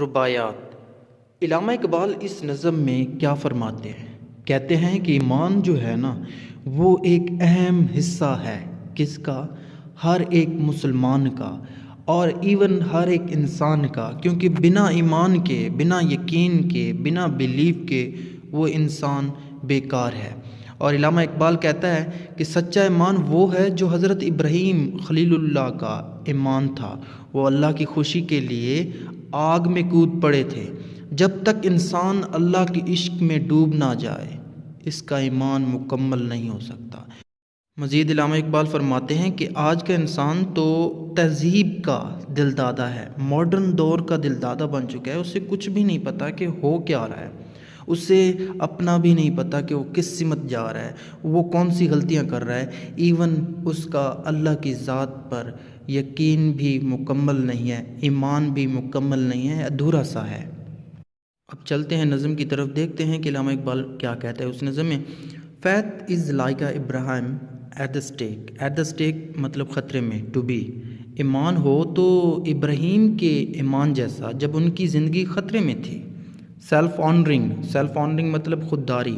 رباعیات۔ علامہ اقبال اس نظم میں کیا فرماتے ہیں؟ کہتے ہیں کہ ایمان جو ہے نا وہ ایک اہم حصہ ہے، کس کا؟ ہر ایک مسلمان کا، اور ایون ہر ایک انسان کا، کیونکہ بنا ایمان کے، بنا یقین کے، بنا بیلیف کے وہ انسان بیکار ہے۔ اور علامہ اقبال کہتا ہے کہ سچا ایمان وہ ہے جو حضرت ابراہیم خلیل اللہ کا ایمان تھا۔ وہ اللہ کی خوشی کے لیے آگ میں کود پڑے تھے۔ جب تک انسان اللہ کے عشق میں ڈوب نہ جائے اس کا ایمان مکمل نہیں ہو سکتا۔ مزید علامہ اقبال فرماتے ہیں کہ آج کا انسان تو تہذیب کا دل دادا ہے، ماڈرن دور کا دل دادا بن چکا ہے۔ اسے کچھ بھی نہیں پتہ کہ ہو کیا رہا ہے، اسے اپنا بھی نہیں پتہ کہ وہ کس سمت جا رہا ہے، وہ کون سی غلطیاں کر رہا ہے، ایون اس کا اللہ کی ذات پر یقین بھی مکمل نہیں ہے، ایمان بھی مکمل نہیں ہے، ادھورا سا ہے۔ اب چلتے ہیں نظم کی طرف، دیکھتے ہیں کہ علامہ اقبال کیا کہتا ہے اس نظم میں۔ Faith is like a Abraham at the stake, at the stake مطلب خطرے میں، ٹو بی۔ ایمان ہو تو ابراہیم کے ایمان جیسا جب ان کی زندگی خطرے میں تھی۔ سیلف آنرنگ، سیلف آنرنگ مطلب خودداری،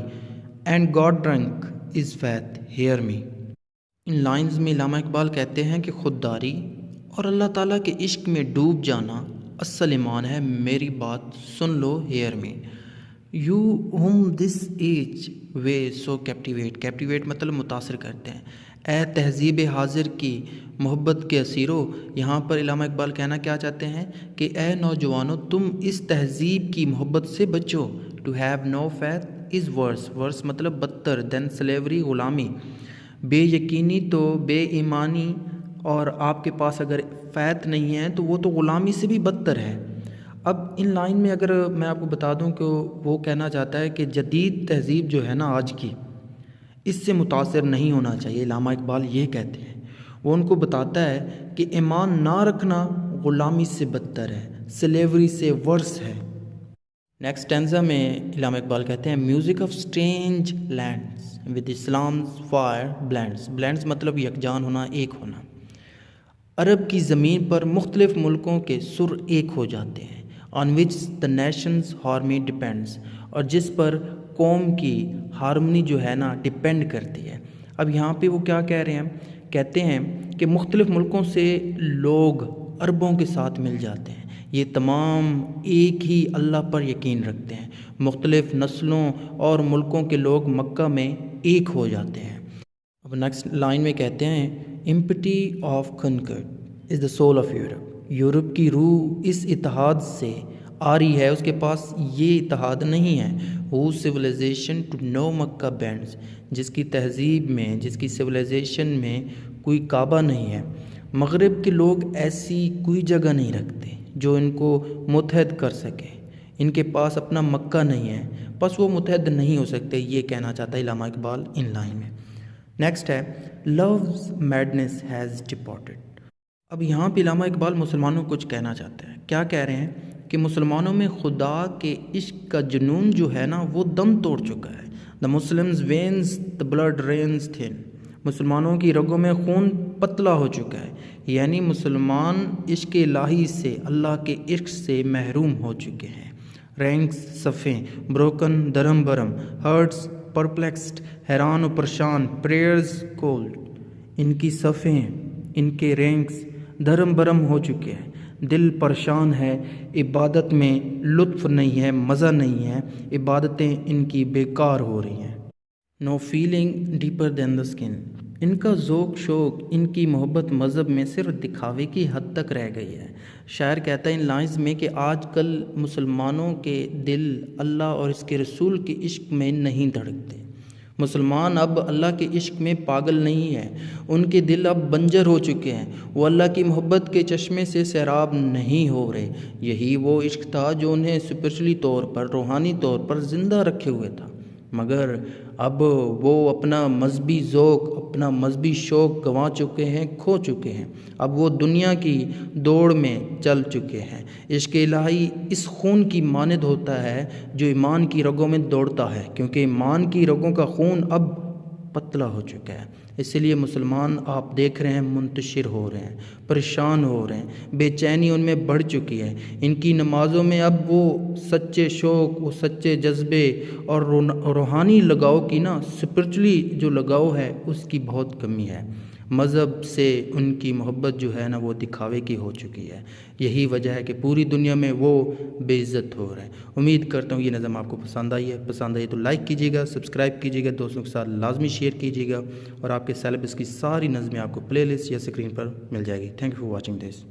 and God drunk is faith hear me. ان لائنز میں علامہ اقبال کہتے ہیں کہ خودداری اور اللہ تعالیٰ کے عشق میں ڈوب جانا اصل ایمان ہے، میری بات سن لو، hear me. You whom this age way so captivate, captivate مطلب متاثر کرتے ہیں۔ اے تہذیب حاضر کی محبت کے اسیرو، یہاں پر علامہ اقبال کہنا کیا چاہتے ہیں کہ اے نوجوانوں تم اس تہذیب کی محبت سے بچو۔ To have no faith is worse, worse مطلب بدتر دین سلیوری، غلامی۔ بے یقینی تو بے ایمانی، اور آپ کے پاس اگر فیتھ نہیں ہے تو وہ تو غلامی سے بھی بدتر ہے۔ اب ان لائن میں اگر میں آپ کو بتا دوں کہ وہ کہنا چاہتا ہے کہ جدید تہذیب جو ہے نا آج کی، اس سے متاثر نہیں ہونا چاہیے۔ علامہ اقبال یہ کہتے ہیں، وہ ان کو بتاتا ہے کہ ایمان نہ رکھنا غلامی سے بدتر ہے، سلیوری سے ورس ہے۔ نیکسٹ اسٹینزا میں علامہ اقبال کہتے ہیں، music of strange lands with Islam's fire blends, blends مطلب یکجان ہونا، ایک ہونا۔ عرب کی زمین پر مختلف ملکوں کے سر ایک ہو جاتے ہیں، آن وچ دا نیشنز ہارمنی ڈپینڈس، اور جس پر قوم کی ہارمنی جو ہے نا ڈپینڈ کرتی ہے۔ اب یہاں پہ وہ کیا کہہ رہے ہیں؟ کہتے ہیں کہ مختلف ملکوں سے لوگ عربوں کے ساتھ مل جاتے ہیں، یہ تمام ایک ہی اللہ پر یقین رکھتے ہیں۔ مختلف نسلوں اور ملکوں کے لوگ مکہ میں ایک ہو جاتے ہیں۔ اب نیکسٹ لائن میں کہتے ہیں، empty of concord is the soul of Europe, Europe کی روح اس اتحاد سے آ رہی ہے، اس کے پاس یہ اتحاد نہیں ہے۔ Who civilization to no Mecca bends, جس کی تہذیب میں، جس کی سویلائزیشن میں کوئی کعبہ نہیں ہے۔ مغرب کے لوگ ایسی کوئی جگہ نہیں رکھتے جو ان کو متحد کر سکے، ان کے پاس اپنا مکہ نہیں ہے، بس وہ متحد نہیں ہو سکتے، یہ کہنا چاہتا ہے علامہ اقبال ان لائن میں۔ نیکسٹ ہے، لوز میڈنس ہیز ڈپارٹڈ۔ اب یہاں پہ علامہ اقبال مسلمانوں کو کچھ کہنا چاہتے ہیں۔ کیا کہہ رہے ہیں؟ کہ مسلمانوں میں خدا کے عشق کا جنون جو ہے نا وہ دم توڑ چکا ہے۔ The Muslims veins the blood runs thin, مسلمانوں کی رگوں میں خون پتلا ہو چکا ہے، یعنی مسلمان عشق الہی سے، اللہ کے عشق سے محروم ہو چکے ہیں۔ رینکس صفیں، بروکن درم برم، ہرٹس پرپلیکسڈ، حیران و پریشان، پریئرز کولڈ، ان کی صفیں، ان کے رینکس دھرم برم ہو چکے ہیں، دل پریشان ہے، عبادت میں لطف نہیں ہے، مزہ نہیں ہے، عبادتیں ان کی بیکار ہو رہی ہیں۔ No feeling deeper than the skin, ان کا ذوق شوق، ان کی محبت مذہب میں صرف دکھاوے کی حد تک رہ گئی ہے۔ شاعر کہتا ہے ان لائنز میں کہ آج کل مسلمانوں کے دل اللہ اور اس کے رسول کے عشق میں نہیں دھڑکتے۔ مسلمان اب اللہ کے عشق میں پاگل نہیں ہیں، ان کے دل اب بنجر ہو چکے ہیں، وہ اللہ کی محبت کے چشمے سے سیراب نہیں ہو رہے۔ یہی وہ عشق تھا جو انہیں اسپرچولی طور پر، روحانی طور پر زندہ رکھے ہوئے تھا، مگر اب وہ اپنا مذہبی ذوق، اپنا مذہبی شوق گنوا چکے ہیں، کھو چکے ہیں، اب وہ دنیا کی دوڑ میں چل چکے ہیں۔ عشق الہی اس خون کی مانند ہوتا ہے جو ایمان کی رگوں میں دوڑتا ہے، کیونکہ ایمان کی رگوں کا خون اب پتلا ہو چکا ہے، اسی لیے مسلمان آپ دیکھ رہے ہیں منتشر ہو رہے ہیں، پریشان ہو رہے ہیں، بے چینی ان میں بڑھ چکی ہے۔ ان کی نمازوں میں اب وہ سچے شوق، وہ سچے جذبے اور روحانی لگاؤ کی اسپرچولی جو لگاؤ ہے اس کی بہت کمی ہے۔ مذہب سے ان کی محبت جو ہے وہ دکھاوے کی ہو چکی ہے۔ یہی وجہ ہے کہ پوری دنیا میں وہ بے عزت ہو رہے ہیں۔ امید کرتا ہوں یہ نظم آپ کو پسند آئی ہے، پسند آئی تو لائک کیجیے گا، سبسکرائب کیجیے گا، دوستوں کے ساتھ لازمی شیئر کیجیے گا، اور آپ کے سیلیبس کی ساری نظمیں آپ کو پلے لسٹ یا اسکرین پر مل جائے گی۔ Thank you for watching this.